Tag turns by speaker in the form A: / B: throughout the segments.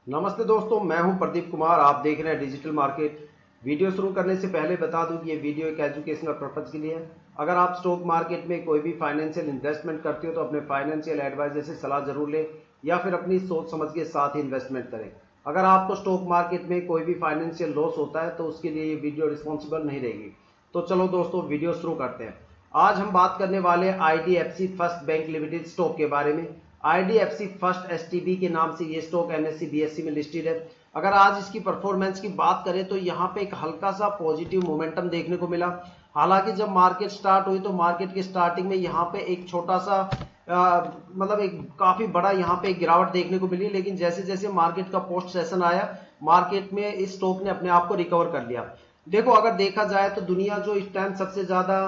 A: नमस्ते दोस्तों, मैं हूं प्रदीप कुमार। आप देख रहे हैं डिजिटल मार्केट। वीडियो शुरू करने से पहले बता दूं कि ये वीडियो एक एजुकेशनल पर्पज के लिए है। अगर आप स्टॉक मार्केट में कोई भी फाइनेंशियल इन्वेस्टमेंट करते हो तो अपने फाइनेंशियल एडवाइजर से सलाह जरूर लें या फिर अपनी सोच समझ के साथ ही इन्वेस्टमेंट करें। अगर आपको स्टॉक मार्केट में कोई भी फाइनेंशियल लॉस होता है तो उसके लिए ये वीडियो रिस्पॉन्सिबल नहीं रहेगी। तो चलो दोस्तों, वीडियो शुरू करते हैं। आज हम बात करने वाले IDFC first bank limited stock के बारे में। IDFC फर्स्ट STB के नाम से ये स्टॉक NSE BSE में लिस्टेड है। अगर आज इसकी परफॉर्मेंस की बात करें तो यहाँ पे एक हल्का सा पॉजिटिव मोमेंटम देखने को मिला। हालांकि जब मार्केट स्टार्ट हुई तो मार्केट की स्टार्टिंग में यहाँ पे एक छोटा सा मतलब एक काफी बड़ा यहाँ पे एक गिरावट देखने को मिली, लेकिन जैसे जैसे मार्केट का पोस्ट सेशन आया मार्केट में इस स्टॉक ने अपने आप को रिकवर कर लिया। देखो, अगर देखा जाए तो दुनिया जो इस टाइम सबसे ज्यादा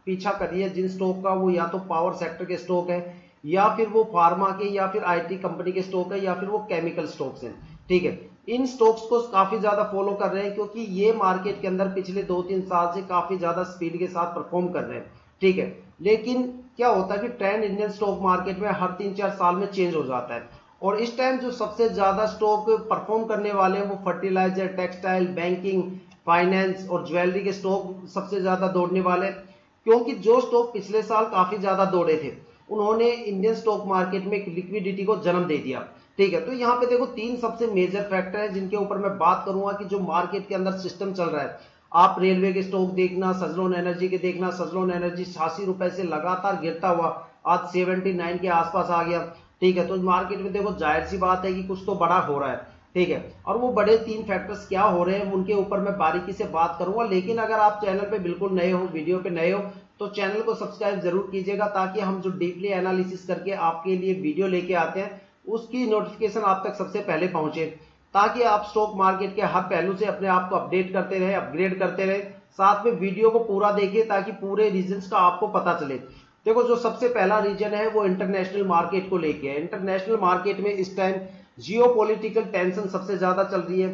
A: पीछा कर रही है जिन स्टॉक का, वो या तो पावर सेक्टर के स्टॉक है या फिर वो फार्मा के या फिर IT कंपनी के स्टॉक है या फिर वो केमिकल स्टॉक्स हैं। ठीक है, इन स्टॉक्स को काफी ज्यादा फॉलो कर रहे हैं क्योंकि ये मार्केट के अंदर पिछले 2-3 साल से काफी ज्यादा स्पीड के साथ परफॉर्म कर रहे हैं। ठीक है, लेकिन क्या होता है कि ट्रेंड इंडियन स्टॉक मार्केट में हर 3-4 साल में चेंज हो जाता है और इस टाइम जो सबसे ज्यादा स्टॉक परफॉर्म करने वाले हैं वो फर्टिलाइजर, टेक्सटाइल, बैंकिंग, फाइनेंस और ज्वेलरी के स्टॉक सबसे ज्यादा दौड़ने वाले हैं। क्योंकि जो स्टॉक पिछले साल काफी ज्यादा दौड़े थे उन्होंने इंडियन स्टॉक मार्केट में एक लिक्विडिटी को जन्म दे दिया। ठीक है, तो यहाँ पे देखो 3 सबसे मेजर फैक्टर है जिनके ऊपर मैं बात करूंगा कि जो मार्केट के अंदर सिस्टम चल रहा है। आप रेलवे के स्टॉक देखना, सजलोन एनर्जी के देखना। सजलोन एनर्जी 86 रुपए से लगातार गिरता हुआ आज 79 के आसपास आ गया। ठीक है, तो मार्केट में देखो जाहिर सी बात है कि कुछ तो बड़ा हो रहा है। ठीक है, और वो बड़े 3 फैक्टर्स क्या हो रहे हैं उनके ऊपर मैं बारीकी से बात करूंगा। लेकिन अगर आप चैनल पे बिल्कुल नए हो, वीडियो पे नए हो, तो चैनल को सब्सक्राइब जरूर कीजिएगा ताकि हम जो डीपली एनालिसिस करके आपके लिए वीडियो लेके आते हैं उसकी नोटिफिकेशन आप तक सबसे पहले पहुंचे, ताकि आप स्टॉक मार्केट के हर पहलू से अपने आप को अपडेट करते रहे, अपग्रेड करते रहे। साथ में वीडियो को पूरा देखिए ताकि पूरे रीजंस का आपको पता चले। देखो, जो सबसे पहला रीजन है वो इंटरनेशनल मार्केट को लेके है। इंटरनेशनल मार्केट में इस टाइम जियोपॉलिटिकल टेंशन सबसे ज्यादा चल रही है।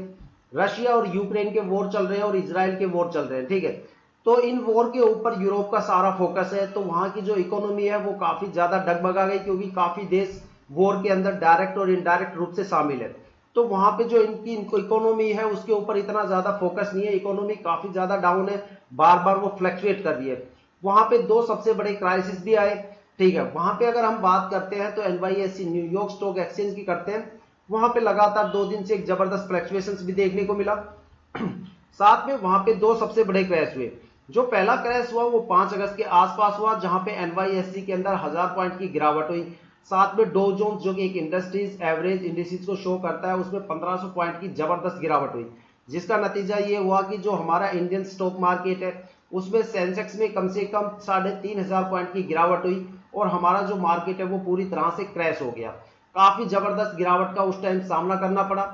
A: रशिया और यूक्रेन के वॉर चल रहे हैं और इजराइल के वॉर चल रहे हैं। ठीक है, तो इन वॉर के ऊपर यूरोप का सारा फोकस है, तो वहां की जो इकोनॉमी है वो काफी ज्यादा डगमगा गई क्योंकि काफी देश वॉर के अंदर डायरेक्ट और इनडायरेक्ट रूप से शामिल है। तो वहां पे जो इनकी इकोनॉमी है उसके ऊपर इतना ज्यादा फोकस नहीं है। इकोनॉमी काफी ज्यादा डाउन है, बार बार वो फ्लक्चुएट कर रही है। वहां पे 2 सबसे बड़े क्राइसिस भी आए। ठीक है, वहां पे अगर हम बात करते हैं तो NYSE न्यूयॉर्क स्टॉक एक्सचेंज की करते हैं, वहां पे लगातार 2 दिन से एक जबरदस्त फ्लक्चुएशंस भी देखने को मिला। साथ में वहां पे 2 सबसे बड़े क्रैश हुए। जो पहला क्रैश हुआ वो 5 अगस्त के आसपास हुआ जहां पे NYSE के अंदर 1000 पॉइंट की गिरावट हुई। साथ में डो जोन्स जो कि एक इंडस्ट्रीज एवरेज इंडिसेस को शो करता है उसमें 1500 पॉइंट की जबरदस्त गिरावट हुई, जिसका नतीजा ये हुआ कि जो हमारा इंडियन स्टॉक मार्केट है उसमें सेंसेक्स में कम से कम 3500 पॉइंट की गिरावट हुई और हमारा जो मार्केट है वो पूरी तरह से क्रैश हो गया। काफी जबरदस्त गिरावट का उस टाइम सामना करना पड़ा।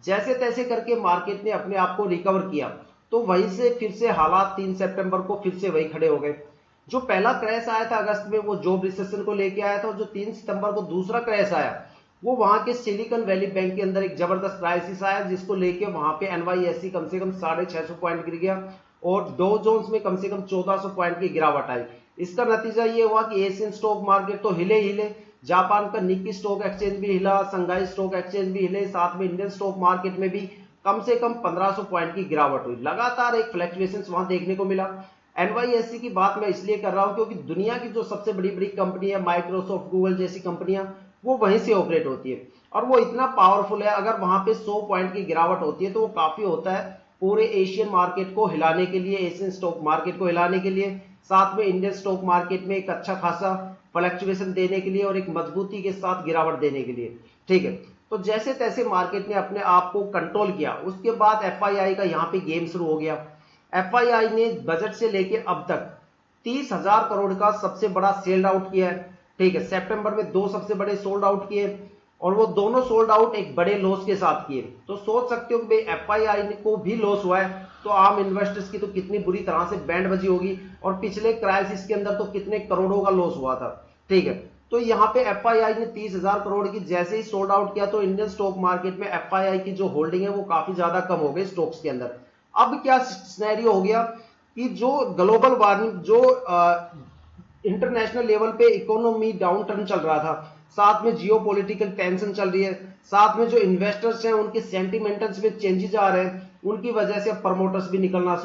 A: जैसे तैसे करके मार्केट ने अपने आप को रिकवर किया, तो वहीं से फिर से हालात 3 सितंबर को फिर से वही खड़े हो गए। जो पहला क्रैश आया था अगस्त में वो जॉब रिसेशन को लेके आया था, और जो 3 सितंबर को दूसरा क्रैश आया वो वहां के सिलिकॉन वैली बैंक के अंदर एक जबरदस्त क्राइसिस आया जिसको लेके वहां पे NYSE कम से कम 650 पॉइंट गिर गया और डो जोन्स में कम से कम 1400 पॉइंट की गिरावट आई। इसका नतीजा ये हुआ कि एशियन स्टॉक मार्केट तो हिले हिले, जापान का निक्की स्टॉक एक्सचेंज भी हिला, संघाई स्टॉक एक्सचेंज भी हिले, साथ में इंडियन स्टॉक मार्केट में भी कम से कम 1500 पॉइंट की गिरावट हुई। लगातार एक फ्लक्चुएशन वहां देखने को मिला। NYSE की बात मैं इसलिए कर रहा हूं क्योंकि दुनिया की जो सबसे बड़ी बड़ी कंपनी है, माइक्रोसॉफ्ट, गूगल जैसी कंपनियां, वो वहीं से ऑपरेट होती है और वो इतना पावरफुल है। अगर वहां पे 100 पॉइंट की गिरावट होती है तो वो काफी होता है पूरे एशियन मार्केट को हिलाने के लिए, एशियन स्टॉक मार्केट को हिलाने के लिए, साथ में इंडियन स्टॉक मार्केट में एक अच्छा खासा फ्लक्चुएशन देने के लिए और एक मजबूती के साथ गिरावट देने के लिए। ठीक है, तो जैसे तैसे मार्केट ने अपने आप को कंट्रोल किया। उसके बाद FII का यहाँ पे गेम शुरू हो गया। FII ने बजट से लेके अब तक 30,000 करोड़ का सबसे बड़ा सेल आउट किया है। ठीक है, सितंबर में 2 सबसे बड़े सोल्ड आउट किए और वो दोनों सोल्ड आउट एक बड़े लॉस के साथ किए। तो सोच सकते हो कि भाई FII को भी लॉस हुआ है तो आम इन्वेस्टर्स की तो कितनी बुरी तरह से बैंड बजी होगी, और पिछले क्राइसिस के अंदर तो कितने करोड़ों का लॉस हुआ था। ठीक है, तो यहाँ पे FII ने 30,000 करोड़ की जैसे ही सोल्ड आउट किया तो इंडियन स्टॉक मार्केट में FII की जो होल्डिंग है वो काफी ज्यादा कम हो गई स्टॉक्स के अंदर। अब क्या सिनेरियो हो गया कि जो ग्लोबल वार्मिंग, जो इंटरनेशनल लेवल पे इकोनॉमी डाउन टर्न चल रहा था, साथ में जियो पॉलिटिकल टेंशन चल रही है, साथ में जो इन्वेस्टर्स हैं उनके सेंटिमेंटल्स में चेंजेस आ रहे हैं, उनकी वजह से अब प्रमोटर्स भी निकलना